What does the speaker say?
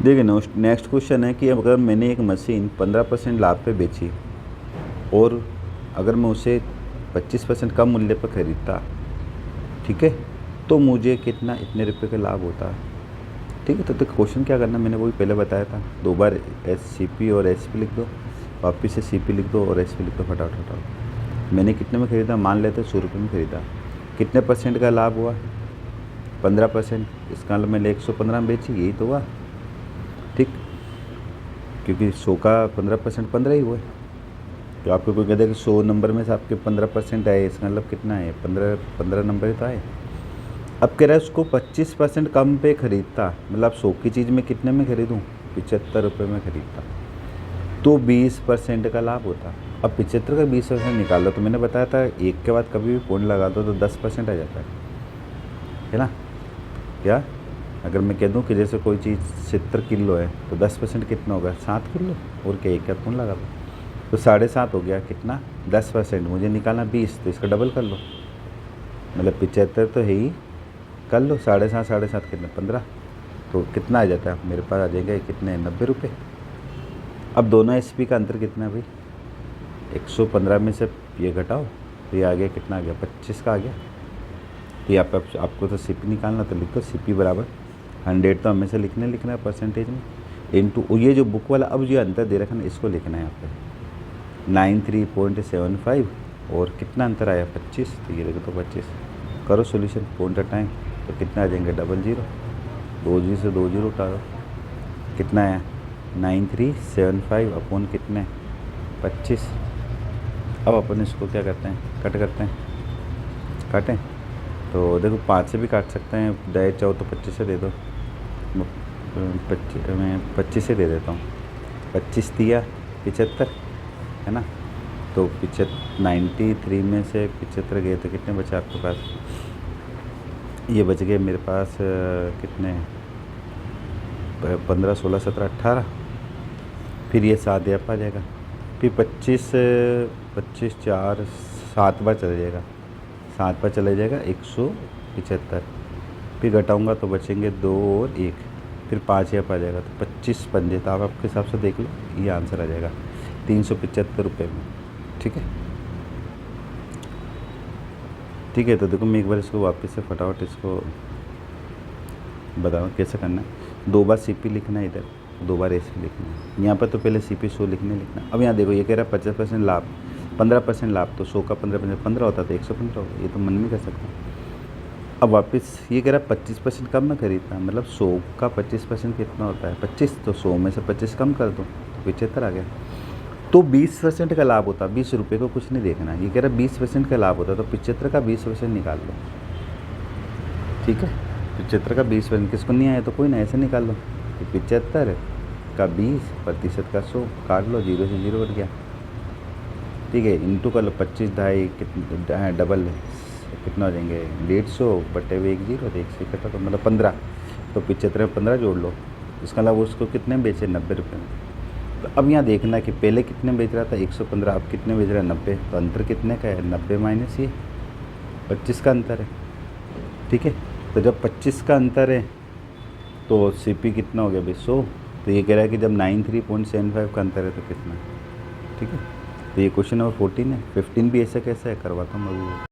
देखिए next question है कि अगर मैंने एक मशीन 15% लाभ पे बेची और अगर मैं उसे 25% कम मूल्य पर ख़रीदता, ठीक है, तो मुझे कितना इतने रुपए का लाभ होता। ठीक है, तो क्वेश्चन क्या करना मैंने वही पहले बताया था, 2 बार CP और SP लिख दो, वापिस से CP लिख दो और SP लिख दो, फटाफट। मैंने कितने में ख़रीदा, मान लेते 100 रुपये में ख़रीदा, कितने परसेंट का लाभ हुआ, 15%। इसका मतलब मैंने 115 में बेची, यही तो हुआ, ठीक, क्योंकि 100 का 15% 15 ही हुआ। तो आपको कोई कहता है कि 100 नंबर में से आपके 15% आए, इसका मतलब कितना है, 15 नंबर ही तो आए। अब कह रहा है उसको 25% कम पे ख़रीदता, मतलब 100 की चीज़ में कितने में ख़रीदूँ, 75 रुपये में ख़रीदता, तो 20% का लाभ होता। अब 75 का 20% निकाल लो, तो मैंने बताया था एक के बाद कभी भी पॉइंट लगा दो तो 10% आ जाता है ना। क्या अगर मैं कह दूं कि जैसे कोई चीज़ 70 किलो है तो 10% कितना होगा, 7 किलो, और क्या एक का पॉइंट लगा दो तो 7.5 हो गया, कितना 10%, मुझे निकालना 20, तो इसका डबल कर लो, मतलब 75 तो है ही, कर लो 7.5 कितने 15, तो कितना आ जाता है मेरे पास आ जाएगा कितने 90 रुपये। अब दोनों SP का अंतर कितना है भाई, 115 में से ये घटाओ तो ये आ गया, कितना आ गया 25 का आ गया। तो ये आपको तो CP निकालना, तो लिखो CP बराबर 100, तो हमेशा लिखना है परसेंटेज में, इनटू ये जो बुक वाला अब जो अंतर दे रखा है ना, इसको लिखना है यहाँ पे 93.75, और कितना अंतर आया 25, तो ये देखो तो 25, करो सोल्यूशन पॉइंट टाइम, तो कितना आ जाएंगे 00, 2 0 से 2 0 उतारो, कितना आया 9375 अपॉन कितने 25। अब अपन इसको क्या करते हैं, कट करते हैं, काटें, तो देखो 5 से भी काट सकते हैं, डायरेक्ट चाहो तो 25 से दे दो, मैं 25 से दे देता हूँ, 25 दिया 75, है ना, तो 93 में से 75 गए तो कितने बचे आपके पास, ये बच गए मेरे पास कितने 15 16 17 18, फिर ये 7 यहाँ आ जाएगा, फिर 25 4 7 बार चला जाएगा, 7 बार चला जाएगा 175, फिर घटाऊंगा तो बचेंगे 2 और 1, फिर 5 यहाँ आ जाएगा, तो 25 पंजे, तो आप आपके हिसाब से देख लो, ये आंसर आ जाएगा 375 रुपये में। ठीक है, ठीक है, तो देखो मैं एक बार इसको वापस से फटाफट इसको बताओ कैसे करना है। 2 बार CP लिखना है, इधर 2 बार SP लिखना है, यहाँ पर तो पहले CP 100 लिखना। अब यहाँ देखो ये कह रहा है 50% लाभ, 15% लाभ, तो 100 का 15% 15 होता तो 115 होता, ये तो मन में कर सकता हूँ। अब वापस ये कह रहा है 25% कम में खरीदना, मतलब 100 का 25% कितना होता है 25, तो 100 में से 25 कम कर दो तो 75 आ गया, तो 20% का लाभ होता, 20 रुपये को कुछ नहीं देखना, ये कह रहा है 20% का लाभ होता, तो 75 का 20% निकाल लो। ठीक है, 75 का 20%, किसको नहीं आया तो कोई ना ऐसे निकाल लो, तो 75 का 20% का 100, काट लो, 0 से 0 बन गया। ठीक है, इंटू कर लो 25 ढाई कितना डबल कितना हो जाएंगे 150 बटे 1 0, तो 1 से कटा तो मतलब 15, तो 75 में 15 जोड़ लो, इसका मतलब उसको कितने बेचे 90 रुपये में। तो अब यहाँ देखना कि पहले कितने बेच रहा था 115, अब कितने बेच रहा है 90, तो अंतर कितने का है 90 माइनस ये 25 का अंतर है। ठीक है, तो जब 25 का अंतर है तो CP कितना हो गया भाई 100, तो ये कह रहा है कि जब 93.75 का अंतर है तो कितना। ठीक है, तो ये क्वेश्चन नंबर 14 है। 15 भी ऐसा कैसा है, करवाता हूँ मैं।